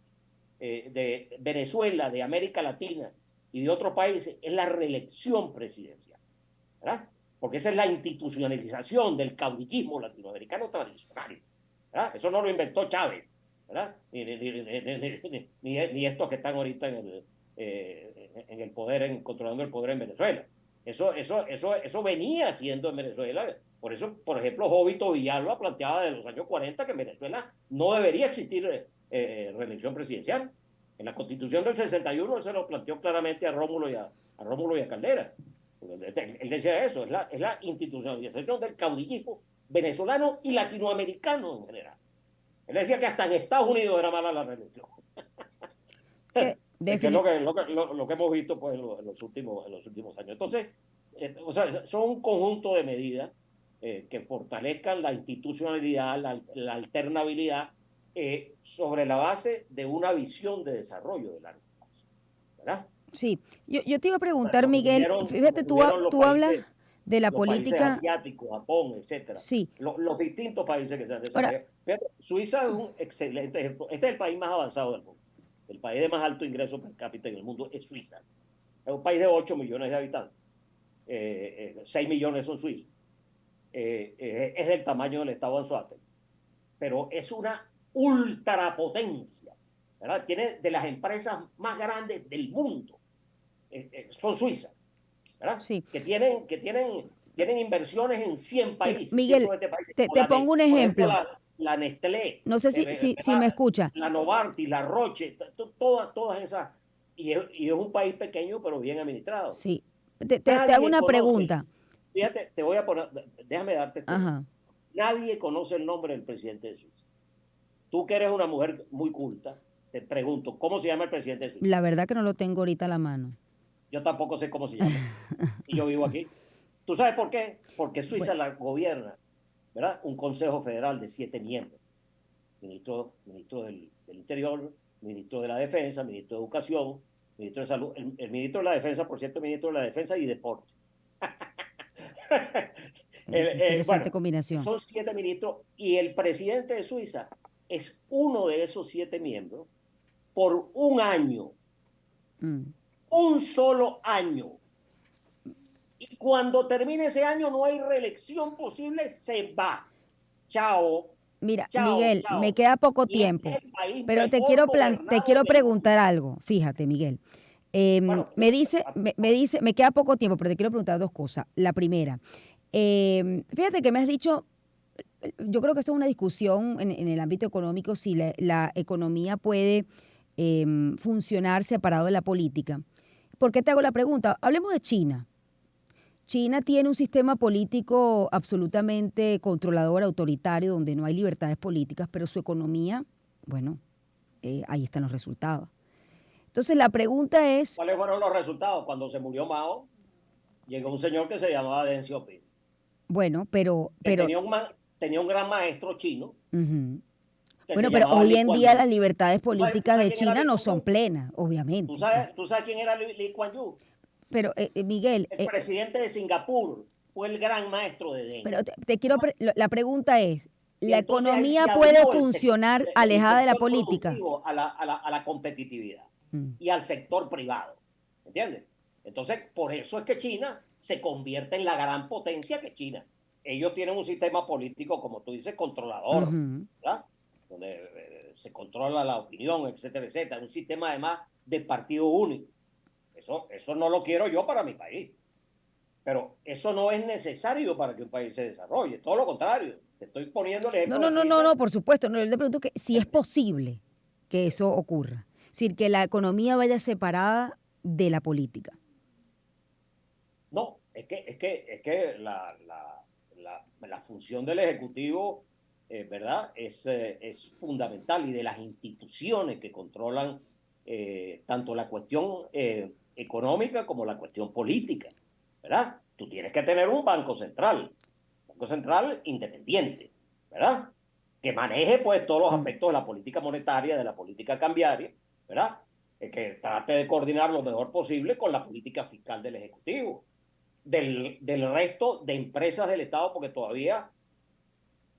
de Venezuela, de América Latina y de otros países es la reelección presidencial, ¿verdad? Porque esa es la institucionalización del caudillismo latinoamericano tradicional, ¿verdad? Eso no lo inventó Chávez, ¿verdad? Ni estos que están ahorita en el poder, controlando el poder en Venezuela. Eso venía siendo en Venezuela. Por eso, por ejemplo, Jovito Villalba planteaba desde los años 40 que en Venezuela no debería existir reelección presidencial. En la Constitución del 61 se lo planteó claramente a Rómulo y a Caldera. Él decía eso, es la institucionalización del caudillismo venezolano y latinoamericano en general. Él decía que hasta en Estados Unidos era mala la reelección. Que es lo que hemos visto pues, en los últimos años. Entonces, son un conjunto de medidas que fortalezcan la institucionalidad, la alternabilidad, sobre la base de una visión de desarrollo de largo plazo, ¿verdad? Sí, yo te iba a preguntar, Miguel, fíjate, tú hablas de la política países asiáticos, Japón, etcétera. Sí. Los distintos países que se han desarrollado. Suiza es un excelente ejemplo. Este es el país más avanzado del mundo. El país de más alto ingreso per cápita en el mundo es Suiza. Es un país de 8 millones de habitantes. 6 millones son suizos. Es del tamaño del estado de Anzoátegui. Pero es una ultrapotencia, ¿verdad? Tiene de las empresas más grandes del mundo. Son suizas, ¿verdad? Sí. Que tienen inversiones en 100 países. Miguel, te pongo un ejemplo. La Nestlé. No sé si me escucha. La Novartis, la Roche, todas esas y es un país pequeño, pero bien administrado. Sí. Te Nadie hago una conoce, pregunta. fíjate, te voy a poner, déjame darte esto. Ajá. Nadie conoce el nombre del presidente de Suiza. Tú que eres una mujer muy culta, te pregunto, ¿cómo se llama el presidente de Suiza? La verdad que no lo tengo ahorita a la mano. Yo tampoco sé cómo se llama. Y yo vivo aquí. ¿Tú sabes por qué? Porque Suiza Bueno, la gobierna, ¿verdad? Un consejo federal de 7 miembros. Ministro del Interior, ministro de la Defensa, ministro de Educación, ministro de Salud. El ministro de la Defensa, por cierto, ministro de la Defensa y Deporte. interesante Bueno, combinación. son 7 ministros y el presidente de Suiza es uno de esos 7 miembros por un año, Mm. un solo año. Y cuando termine ese año no hay reelección posible, se va. Chao, Mira, chao, Miguel, me chao. queda poco Y este tiempo, es el país pero mejor te gobernado quiero del mundo. preguntar algo. Fíjate, Miguel. Bueno, Me dice, me queda poco tiempo, pero te quiero preguntar dos cosas. La primera, fíjate que me has dicho, yo creo que esto es una discusión en el ámbito económico, si la economía puede funcionar separado de la política. ¿Por qué te hago la pregunta? Hablemos de China. China tiene un sistema político absolutamente controlador, autoritario, donde no hay libertades políticas, pero su economía, bueno, ahí están los resultados. Entonces la pregunta es, ¿cuáles fueron los resultados? Cuando se murió Mao, llegó un señor que se llamaba Deng Xiaoping, bueno, que tenía un gran maestro chino ujú. que se Bueno, pero llamaba hoy Lee en Kuan día las Yew. libertades Tú políticas sabes de quién era China Lee no Kuan son Yew? plenas, obviamente, pues. Tú sabes quién era Lee Kuan Yew? Pero Miguel, El presidente de Singapur fue el gran maestro de Deng. pero la pregunta es, Y ¿la entonces ahí economía se puede abrió funcionar el alejada de la sector política? productivo a la competitividad Mm, y al sector privado. ¿Entiendes? Entonces, por eso es que China se convierte en la gran potencia que es China. Ellos tienen un sistema político, como tú dices, controlador, ujú. ¿verdad? Donde se controla la opinión, etcétera, etcétera. Un sistema además de partido único. Eso no lo quiero yo para mi país. Pero eso no es necesario para que un país se desarrolle. Todo lo contrario. Te estoy poniendo el No, ejemplo no, de no, no, Suiza. no, por supuesto. No, yo le pregunto que si es posible que eso ocurra. Es decir, que la economía vaya separada de la política. No, es que la función del Ejecutivo, ¿verdad? Es fundamental y de las instituciones que controlan tanto la cuestión económica como la cuestión política, ¿verdad? Tú tienes que tener un banco central independiente, ¿verdad? Que maneje pues todos los Mm. aspectos de la política monetaria, de la política cambiaria, ¿verdad? Que trate de coordinar lo mejor posible con la política fiscal del Ejecutivo del resto de empresas del Estado, porque todavía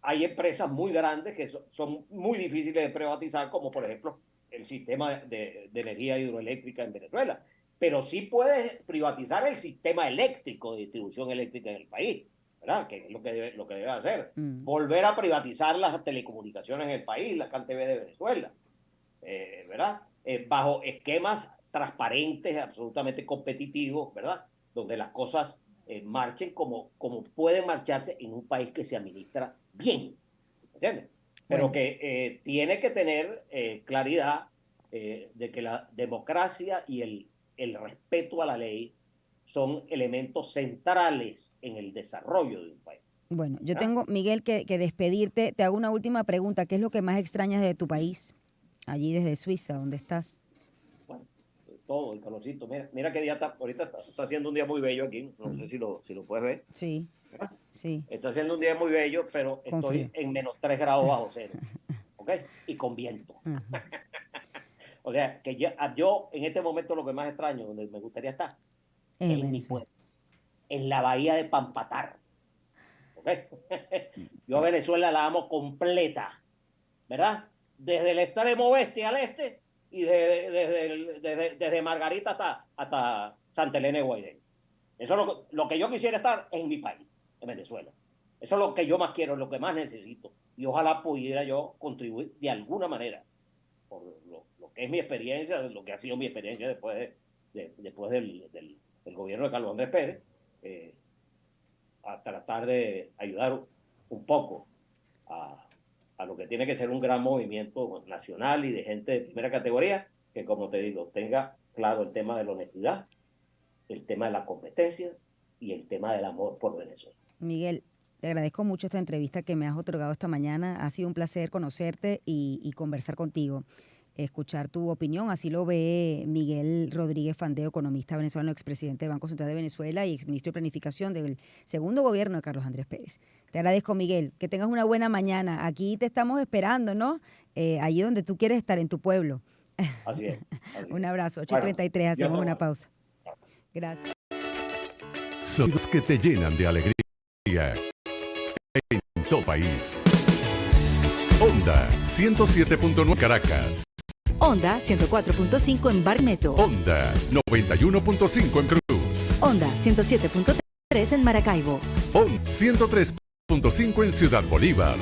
hay empresas muy grandes que son muy difíciles de privatizar, como por ejemplo el sistema de energía hidroeléctrica en Venezuela. Pero sí puedes privatizar el sistema eléctrico de distribución eléctrica en el país, ¿verdad? Que es lo que debe hacer. Mm. Volver a privatizar las telecomunicaciones en el país, la CanTV de Venezuela, ¿verdad? Bajo esquemas transparentes, absolutamente competitivos, ¿verdad? Donde las cosas marchen como pueden marcharse en un país que se administra bien, ¿entiendes? Pero Bueno, que tiene que tener claridad de que la democracia y el respeto a la ley son elementos centrales en el desarrollo de un país. bueno, yo ¿Verdad? tengo, Miguel, que despedirte. Te hago una última pregunta. ¿Qué es lo que más extrañas de tu país? Allí desde Suiza, donde estás. Bueno, todo, el calorcito. Mira qué día está, ahorita está haciendo un día muy bello aquí, no sé Mm. si lo puedes ver. Sí, ¿Verdad? sí, Está haciendo un día muy bello, pero con estoy frío. en -3 grados bajo cero, ¿ok? Y con viento. Ujú. O sea, que yo en este momento lo que más extraño, donde me gustaría estar, Es es en en mi Venezuela. pueblo, en la bahía de Pampatar, ¿ok? Yo a Venezuela la amo completa, ¿verdad? Desde el extremo oeste al este y desde Margarita hasta Santa Elena de Guairén. Eso es lo que yo quisiera estar en mi país, en Venezuela. Eso es lo que yo más quiero, lo que más necesito. Y ojalá pudiera yo contribuir de alguna manera, por lo que es mi experiencia, lo que ha sido mi experiencia después del gobierno de Carlos Andrés Pérez, eh, a tratar de ayudar un poco a, a lo que tiene que ser un gran movimiento nacional y de gente de primera categoría, que como te digo, tenga claro el tema de la honestidad, el tema de la competencia y el tema del amor por Venezuela. Miguel, te agradezco mucho esta entrevista que me has otorgado esta mañana. Ha sido un placer conocerte y conversar contigo, escuchar tu opinión. Así lo ve Miguel Rodríguez Fandeo, economista venezolano, expresidente del Banco Central de Venezuela y exministro de Planificación del segundo gobierno de Carlos Andrés Pérez. Te agradezco, Miguel. Que tengas una buena mañana. Aquí te estamos esperando, ¿no? Allí donde tú quieres estar, en tu pueblo. Así es. Un abrazo. 8:33, hacemos una pausa. Gracias. Sonidos que te llenan de alegría en todo país. Onda 107.9 Caracas. Onda 104.5 en Barmeto. Onda 91.5 en Cruz. Onda 107.3 en Maracaibo. Onda 103.5 en Ciudad Bolívar.